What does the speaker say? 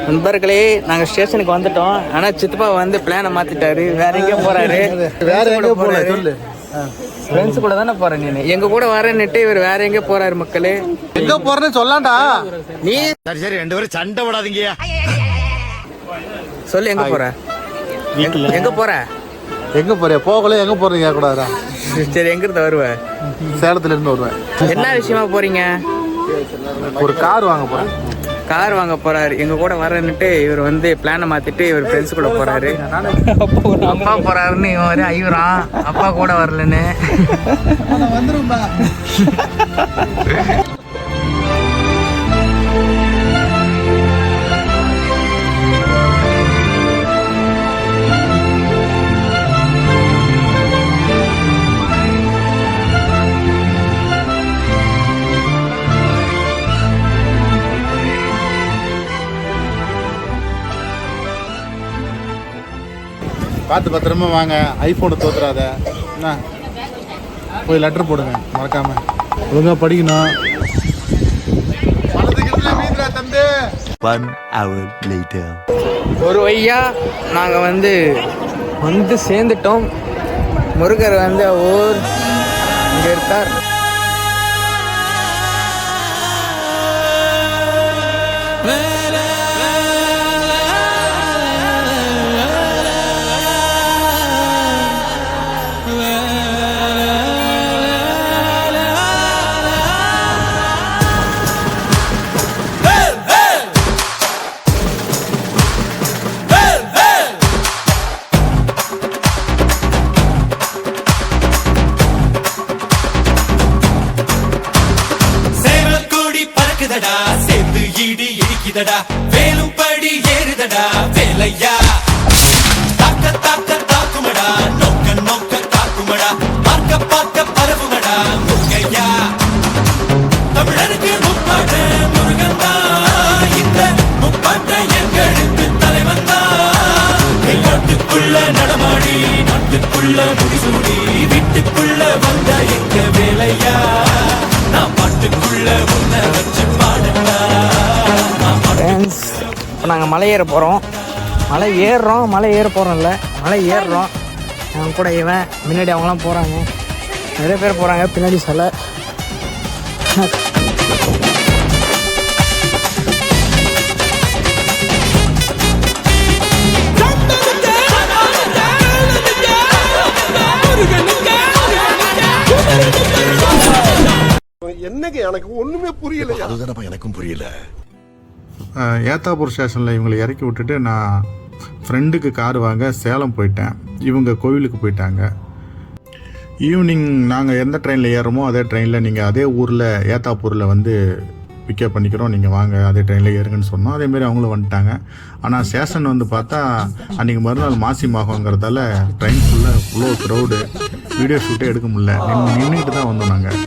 நண்பர்களே, நாங்கள் ஸ்டேஷனுக்கு வந்துட்டோம். ஆனால் சித்தப்பா வந்து பிளானை மாற்றிட்டாரு. வேற எங்கே போகிறாரு? வேற எங்கே போகல சொல்லு. ஃப்ரெண்ட்ஸ் கூட தானே போகிறேன். நீ எங்கள் கூட வரேன்னுட்டு இவர் வேற எங்கே போகிறாரு? மக்களே எங்கே போகிறேன்னு சொல்லாண்டா. நீ சரி சரி, 2 பேரும் சண்டை விடாதீங்க. சொல்லு, எங்கே போகிற? எங்கே போகிற? எங்கே போறியா? போகல, எங்கே போகிறீங்க கேட்கக்கூடாதா? சரி, எங்கிருந்து வருவேன்? சேலத்துல இருந்து வருவேன். என்ன விஷயமா போறீங்க? ஒரு கார் வாங்க போறேன். கார் வாங்க போறாரு. எங்க கூட வரேன்னுட்டு இவர் வந்து பிளானை மாத்திட்டு இவர் ஃப்ரெண்ட்ஸ் கூட போறாரு. அப்பா போறாருன்னு இவன் ஐவரான். அப்பா கூட வரலன்னு வந்துரும்பா. பார்த்து பத்திரமா வாங்க. ஐஃபோனை தோத்துறாத என்ன. போய் லெட்டர் போடுங்க மறக்காம. ஒழுங்கா படிக்கணும். ஒரு வழியா நாங்கள் வந்து சேர்ந்துட்டோம். முருகர் வந்து ஊர் இங்கே இருக்கார். சேர்ந்து ஈடி இடிக்குதடா, வேலும் படி ஏறுதடா வேலையா. தாக்க தாக்க தாக்குமடா, நோக்க நோக்க தாக்குமடா, பார்க்க பார்க்க பரவுமடா முருகையா. தமிழருக்கு முப்பாட்ட முருகந்தா, இந்த முப்பாட்ட எங்களுக்கு தலைவந்தா. நாட்டுக்குள்ள நடமாடி, நாட்டுக்குள்ள முடிசூடி, வீட்டுக்குள்ள வந்த எங்க வேலையா. நான் பாட்டுக்குள்ள உன்னை வச்சு பாடுறா. இப்போ நாங்கள் மலை ஏற போகிறோம். மலை ஏற போகிறோம்ல, மலை ஏறுறோம். அவன் கூட இவன் முன்னாடி அவங்களாம் போகிறாங்க. நிறைய பேர் போகிறாங்க. பின்னாடி சில என்னங்க எனக்கு ஒண்ணுமே புரியல. அதுதானப்பா எனக்கும் புரியல. ஏத்தாப்பூர் ஸ்டேஷனில் இவங்களை இறக்கி விட்டுட்டு நான் ஃப்ரெண்டுக்கு கார் வாங்க சேலம் போயிட்டேன். இவங்க கோவிலுக்கு போயிட்டாங்க. ஈவினிங் நாங்கள் எந்த ட்ரெயினில் ஏறுறோமோ அதே ட்ரெயினில் நீங்கள் அதே ஊரில் ஏத்தாப்பூரில் வந்து பிக்கப் பண்ணிக்கிறோம், நீங்கள் வாங்க அதே ட்ரெயினில் ஏறுங்கன்னு சொன்னோம். அதேமாரி அவங்களும் வந்துட்டாங்க. ஆனால் ஸ்டேஷன் வந்து பார்த்தா அன்றைக்கி மறுநாள் மாசி மாகங்கிறதால ட்ரெயின் ஃபுல்லாக இவ்வளோ க்ரௌடு. வீடியோ ஷூட்டே எடுக்க முடியல. நின்றுட்டு தான் வந்தோம் நாங்கள்.